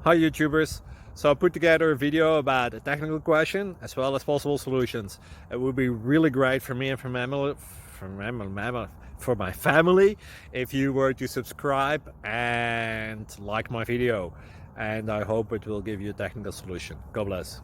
Hi YouTubers! So I put together a video about a technical question as well as possible solutions. It would be really great for me and for my family if you were to subscribe and like my video, and I hope it will give you a technical solution. God bless.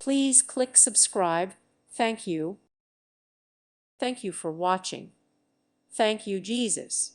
Please click subscribe. Thank you. Thank you for watching. Thank you, Jesus.